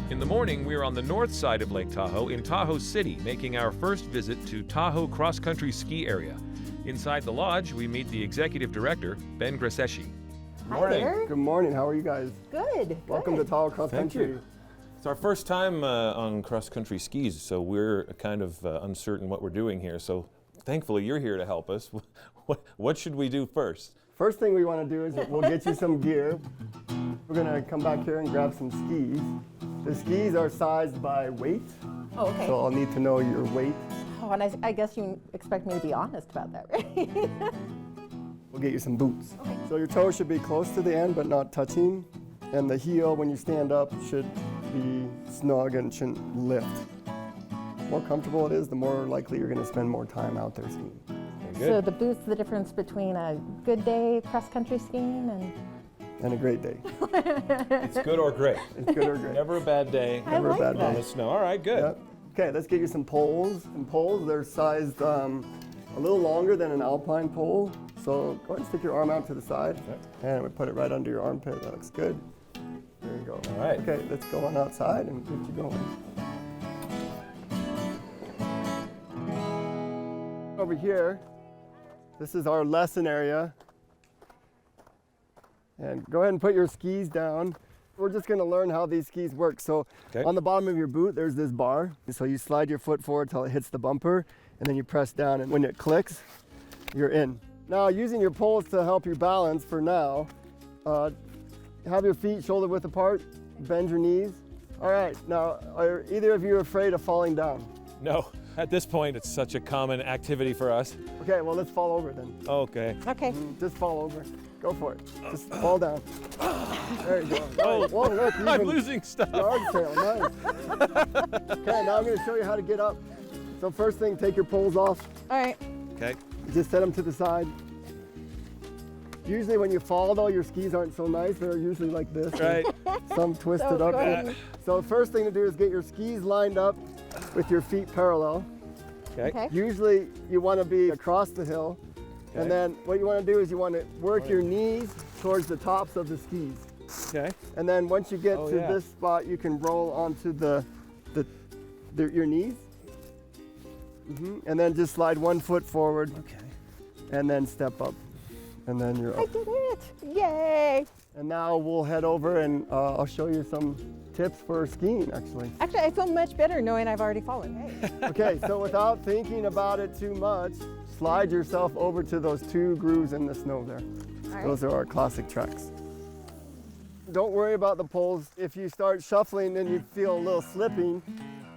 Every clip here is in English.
In the morning, we are on the north side of Lake Tahoe in Tahoe City, making our first visit to Tahoe cross-country ski area. Inside the lodge, we meet the executive director, Ben Graseschi. Hi there. Good morning. How are you guys? Good. Welcome to Tahoe Cross Country. It's our first time on cross-country skis, so we're kind of uncertain what we're doing here. So thankfully, you're here to help us. What should we do first? First thing we want to do is we'll get you some gear. We're going to come back here and grab some skis. The skis are sized by weight. Oh, okay. So I'll need to know your weight. Oh, and I guess you expect me to be honest about that, right? We'll get you some boots. Okay. So your toes should be close to the end but not touching. And the heel, when you stand up, should be snug and shouldn't lift. The more comfortable it is, the more likely you're going to spend more time out there skiing. So the boots, the difference between a good day cross-country skiing and a great day. It's good or great. It's good or great. Never a bad day. Never a bad day. On the snow. All right, good. Yep. Okay, let's get you some poles. And poles, they're sized a little longer than an alpine pole. So go ahead and stick your arm out to the side. Okay. And we put it right under your armpit. That looks good. There you go. All right. Okay, let's go on outside and get you going. Over here, this is our lesson area. And go ahead and put your skis down. We're just going to learn how these skis work. So on the bottom of your boot, there's this bar. So you slide your foot forward till it hits the bumper, and then you press down, and when it clicks, you're in. Now, using your poles to help you balance for now, have your feet shoulder width apart, bend your knees. All right, now, are either of you afraid of falling down? No, at this point, it's such a common activity for us. Okay, well, let's fall over then. Okay. Okay. Just fall over. Go for it. Just fall down. There you go. Oh, right. Whoa, look, I'm losing stuff. Yard sale, nice. Okay, now I'm going to show you how to get up. So first thing, take your poles off. All right. Okay. Just set them to the side. Usually when you fall, though, your skis aren't so nice. They're usually like this. Right. Some twisted So up. funny. So the first thing to do is get your skis lined up with your feet parallel. Okay. Usually you want to be across the hill. And then what you want to do is you want to work your knees towards the tops of the skis. Okay. And then once you get to this spot, you can roll onto your knees. And then just slide one foot forward. Okay. And then step up. And then you're up. I did it. Yay. And now we'll head over and I'll show you some tips for skiing, actually. Actually, I feel much better knowing I've already fallen. Hey. Okay, so without thinking about it too much, slide yourself over to those two grooves in the snow there. All right. Those are our classic tracks. Don't worry about the poles. If you start shuffling and you feel a little slipping,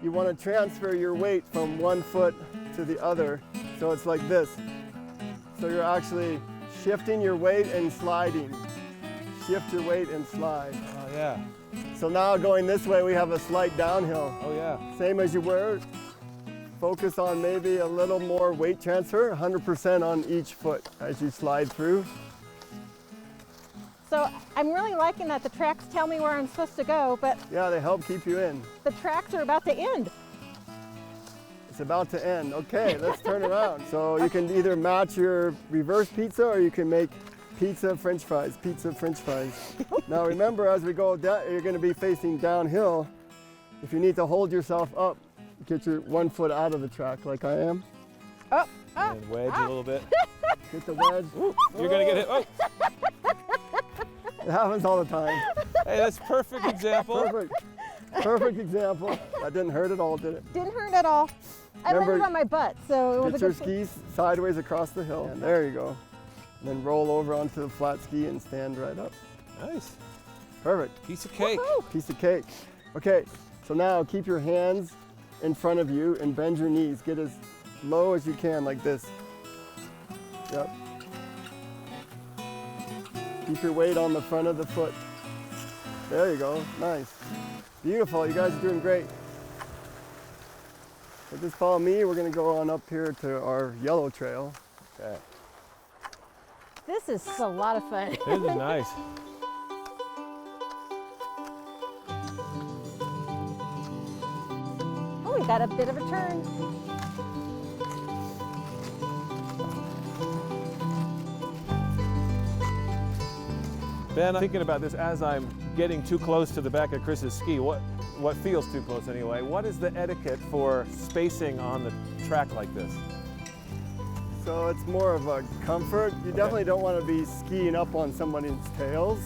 you want to transfer your weight from one foot to the other. So it's like this. So you're actually shifting your weight and sliding. Shift your weight and slide. Oh, yeah. So now going this way, we have a slight downhill. Oh, yeah. Same as you were. Focus on maybe a little more weight transfer, 100% on each foot as you slide through. So I'm really liking that the tracks tell me where I'm supposed to go, but Yeah, they help keep you in. the tracks are about to end. It's about to end. Okay, let's turn around. So you can either match your reverse pizza or you can make pizza, french fries, pizza, french fries. Now remember, as we go down, you're going to be facing downhill. If you need to hold yourself up, get your one foot out of the track like I am. Oh, And wedge a little bit. Get the wedge. You're going to get hit. Oh, It happens all the time. hey, that's a perfect example. Perfect. Perfect example. That didn't hurt at all, did it? didn't hurt at all. I landed Remember- on my butt, so it was Get a your good thing. skis sideways across the hill. And there you go. And then roll over onto the flat ski and stand right up. Nice. Perfect. Piece of cake. Woohoo. Piece of cake. Okay, so now keep your hands in front of you and bend your knees. Get as low as you can, like this. Yep. Keep your weight on the front of the foot. There you go. Nice. Beautiful. You guys are doing great. So just follow me. We're going to go on up here to our yellow trail. Okay. This is a lot of fun. This is nice. Oh, we got a bit of a turn. Ben, I'm thinking about this as I'm getting too close to the back of Chris's ski. What feels too close anyway? What is the etiquette for spacing on the track like this? So it's more of a comfort. You definitely don't want to be skiing up on somebody's tails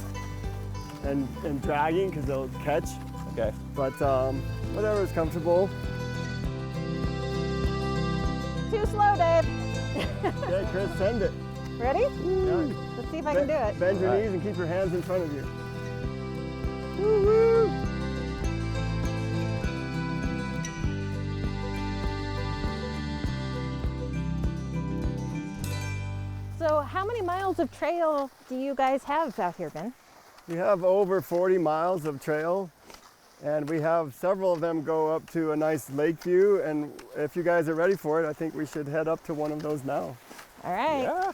and dragging because they'll catch. Okay. But whatever is comfortable. Too slow, Dave. Okay, Chris, send it. Ready? Yeah. Let's see if I can do it. Bend your knees and keep your hands in front of you. Woo-woo. So how many miles of trail do you guys have out here, Ben? We have over 40 miles of trail, and we have several of them go up to a nice lake view, and if you guys are ready for it, I think we should head up to one of those now. All right. Yeah.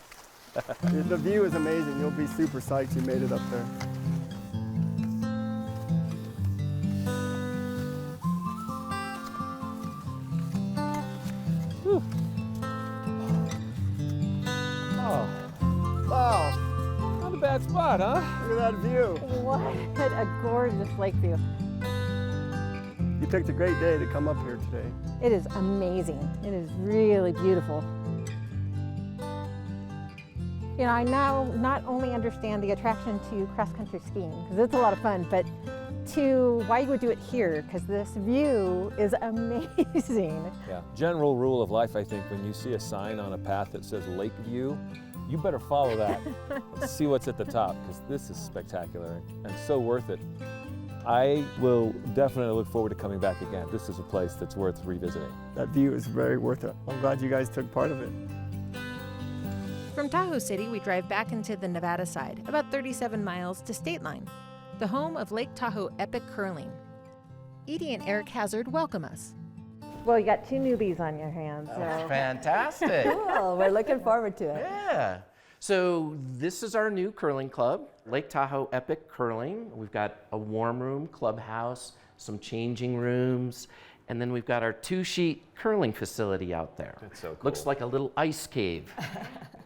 The view is amazing. You'll be super psyched you made it up there. Whew. Oh, Wow, not a bad spot, huh? look at that view. What a gorgeous lake view. You picked a great day to come up here today. It is amazing. It is really beautiful. You know, I now not only understand the attraction to cross-country skiing, because it's a lot of fun, but to why you would do it here, because this view is amazing. Yeah. General rule of life, I think, when you see a sign on a path that says Lake View, you better follow that and see what's at the top, because this is spectacular and so worth it. I will definitely look forward to coming back again. This is a place that's worth revisiting. That view is very worth it. I'm glad you guys took part of it. From Tahoe City, we drive back into the Nevada side, about 37 miles to Stateline, the home of Lake Tahoe Epic Curling. Edie and Eric Hazard welcome us. Well, you got two newbies on your hands, so. Fantastic. Cool, we're looking forward to it. Yeah. So this is our new curling club, Lake Tahoe Epic Curling. We've got a warm room, clubhouse, some changing rooms, and then we've got our 2-sheet curling facility out there. That's so cool. Looks like a little ice cave.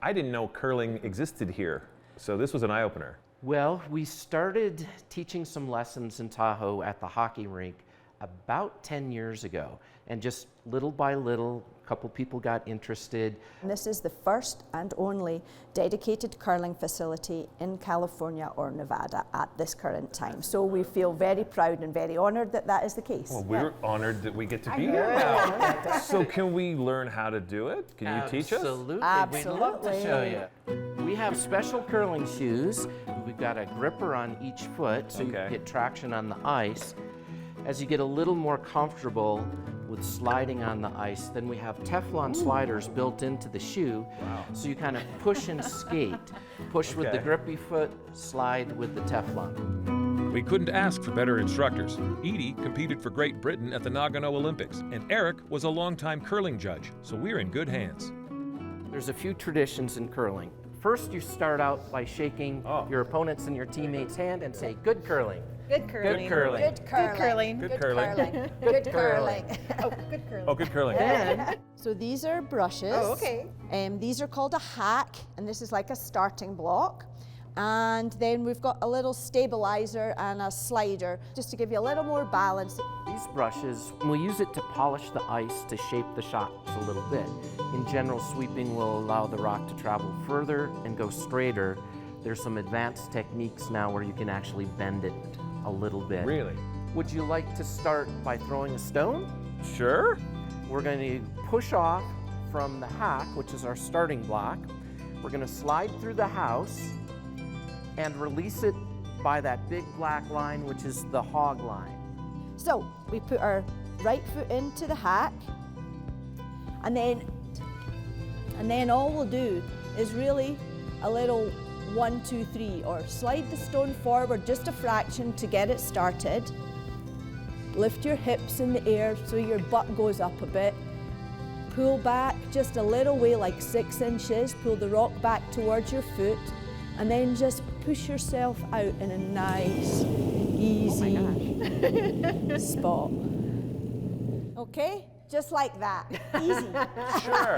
I didn't know curling existed here, so this was an eye-opener. Well, we started teaching some lessons in Tahoe at the hockey rink about 10 years ago. And just little by little, a couple people got interested. This is the first and only dedicated curling facility in California or Nevada at this current time. So we feel very proud and very honored that that is the case. Well, we're honored that we get to be here now. So can we learn how to do it? Can you teach us? Absolutely. We'd love to show you. We have special curling shoes. We've got a gripper on each foot so you can get traction on the ice. As you get a little more comfortable with sliding on the ice, then we have Teflon sliders built into the shoe. Wow. So you kind of push and skate. Push with the grippy foot, slide with the Teflon. We couldn't ask for better instructors. Edie competed for Great Britain at the Nagano Olympics, and Eric was a longtime curling judge, so we're in good hands. There's a few traditions in curling. First, you start out by shaking your opponent's and your teammate's hand and say, "Good curling." Good curling. Good curling. Good curling. Good curling. Good curling. Oh, good curling. Oh, good curling. So these are brushes. Oh, okay. These are called a hack, and this is like a starting block. And then we've got a little stabilizer and a slider, just to give you a little more balance. These brushes, we use it to polish the ice to shape the shots a little bit. In general, sweeping will allow the rock to travel further and go straighter. There's some advanced techniques now where you can actually bend it a little bit. Really? Would you like to start by throwing a stone? Sure. We're going to push off from the hack, which is our starting block. We're going to slide through the house and release it by that big black line, which is the hog line. So we put our right foot into the hack, and then all we'll do is really a little 1, 2, 3, or slide the stone forward just a fraction to get it started. Lift your hips in the air so your butt goes up a bit. Pull back just a little way, like 6 inches. Pull the rock back towards your foot, and then just push yourself out in a nice, easy spot. Okay? Just like that. Easy. Sure.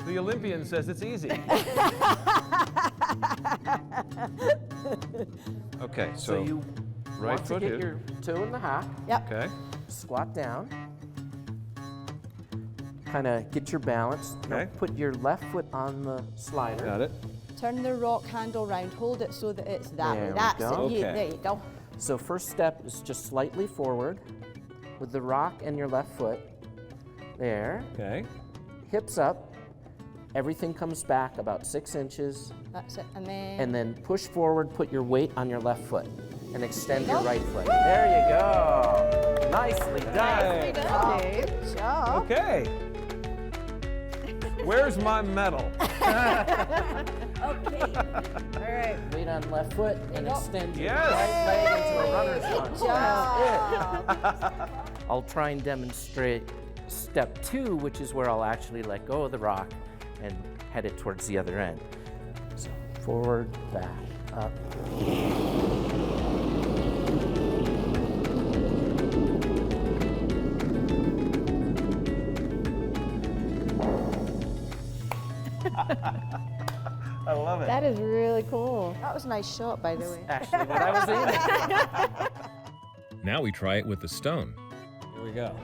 The Olympian says it's easy. Okay, So you right want to foot get in. your toe in the hack, Yep. Okay. squat down, kind of get your balance. Now Okay. put your left foot on the slider. Got it. Turn the rock handle round. Hold it so that it's that There way. we That's go. it. Yeah, Okay. there you go. So first step is just slightly forward with the rock and your left foot. There. Okay. Hips up. Everything comes back about 6 inches. That's it. And And then push forward, put your weight on your left foot, and extend your Go. right foot. There you go. Nicely done. Good job. Okay. Where's my medal? Okay. All right. Weight on left foot and extend your Yes. right leg into a runner's lunge. Good job. That's it. I'll try and demonstrate step 2, which is where I'll actually let go of the rock and head it towards the other end. So forward, back, up. I love it. That is really cool. That was a nice shot, by the way. Actually, what I was aiming. Now we try it with the stone. Here we go.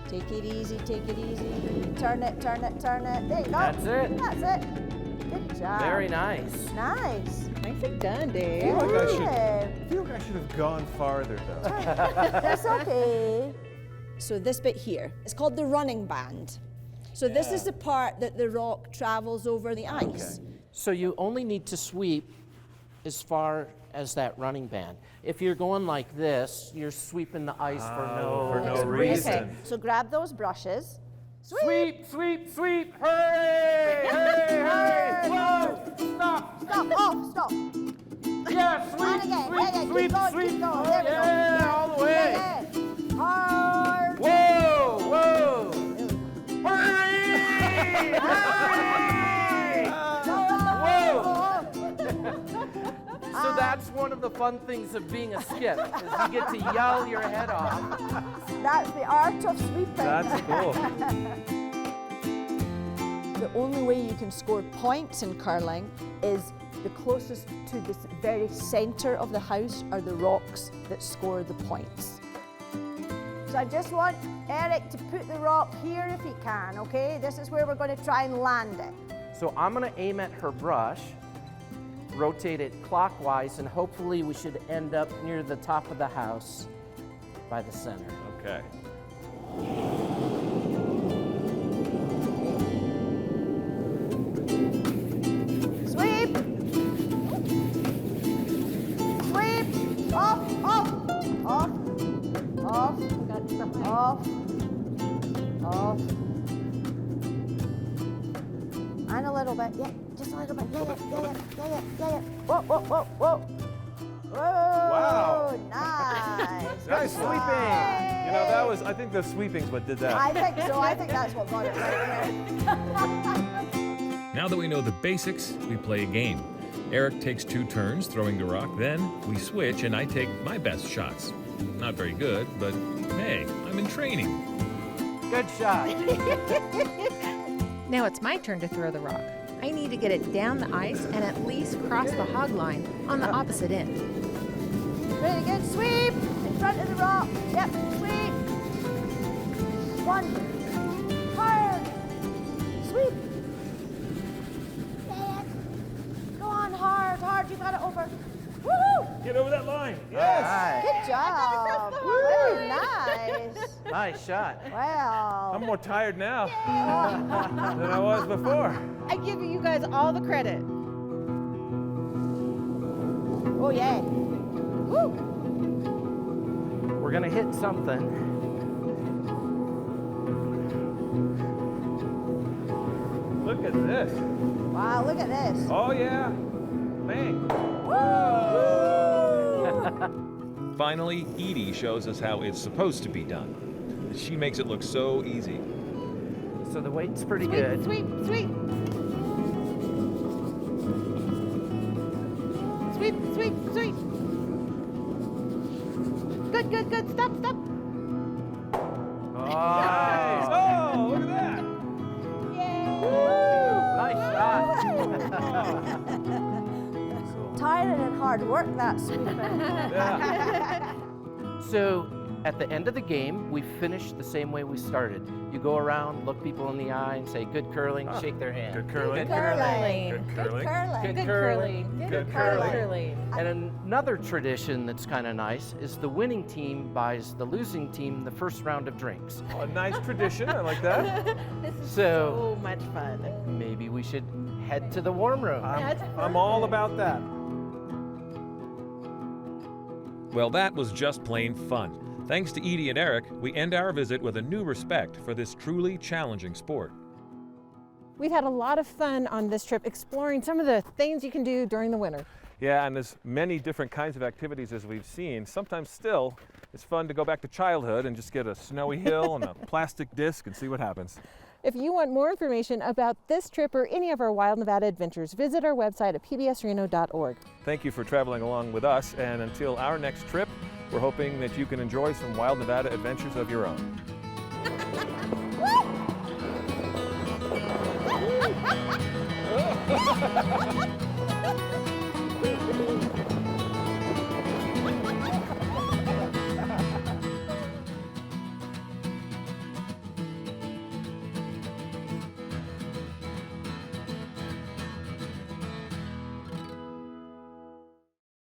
Take it easy, take it easy. Turn it, turn it, turn it. There you go. That's it. That's it. Good job. Very nice. Nice. Nicely done, Dave. I feel Good. like I should have gone farther though. That's okay. So this bit here, it's called the running band. So this is the part that the rock travels over the ice. So you only need to sweep as far as that running band. If you're going like this, you're sweeping the ice for no reason. Okay, so grab those brushes. Sweep, sweep, sweep, hurry, hurry, hurry, whoa, stop, Stop, off, stop. yeah, sweep, And again, sweep, yeah, sweep, keep going, sweep, keep going. oh, There we go. yeah, all the way. Yeah. Hard. Whoa, whoa, hurry, hurry, whoa. So that's one of the fun things of being a skip, is you get to yell your head off. That's the art of sweeping. That's cool. The only way you can score points in curling is the closest to the very center of the house are the rocks that score the points. So I just want Eric to put the rock here if he can, okay? This is where we're going to try and land it. So I'm gonna aim at her brush, rotate it clockwise, and hopefully we should end up near the top of the house by the center. Okay. Sweep! Sweep! Off, off, off, off, off, off. And a little bit, yeah, just a little bit, yeah. Whoa, whoa, whoa, whoa. Whoa, Wow. nice. Nice Good sweeping. job. You know, that was, I think the sweeping's what did that. I think so, I think that's what got it right there. Now that we know the basics, we play a game. Eric takes 2 turns throwing the rock, then we switch and I take my best shots. Not very good, but hey, I'm in training. Good shot. Now it's my turn to throw the rock. I need to get it down the ice and at least cross the hog line on the opposite end. Really good, sweep! In front of the rock, yep, sweep! 1, hard, sweep! Yeah. Go on, hard, hard, you got it over. Woohoo! Get over that line. Good job! Very nice! Nice shot. Wow. I'm more tired now than I was before. I give you guys all the credit. Oh yeah. Woo! We're gonna hit something. Look at this. Wow, look at this. Oh yeah. Bang. Finally, Edie shows us how it's supposed to be done. She makes it look so easy. So the weight's pretty good. Sweep, sweep. Sweep, sweep, sweep. Good, good, good. Stop, stop. Nice. Oh, look at that. Nice shot. Tiring and hard. hard work, that swooping. So at the end of the game, we finish the same way we started. You go around, look people in the eye, and say, good curling, shake their hand. Good curling. Good curling. Good Good curling. curling. Good curling. Good curling. And another tradition that's kind of nice is the winning team buys the losing team the first round of drinks. Oh, a nice tradition. I like that. This is So so much fun. maybe we should head to the warm room. I'm all about that. Well, that was just plain fun. Thanks to Edie and Eric, we end our visit with a new respect for this truly challenging sport. We've had a lot of fun on this trip exploring some of the things you can do during the winter. Yeah, and as many different kinds of activities as we've seen, sometimes still it's fun to go back to childhood and just get a snowy hill and a plastic disc and see what happens. If you want more information about this trip or any of our Wild Nevada adventures, visit our website at pbsreno.org. Thank you for traveling along with us, and until our next trip, we're hoping that you can enjoy some Wild Nevada adventures of your own.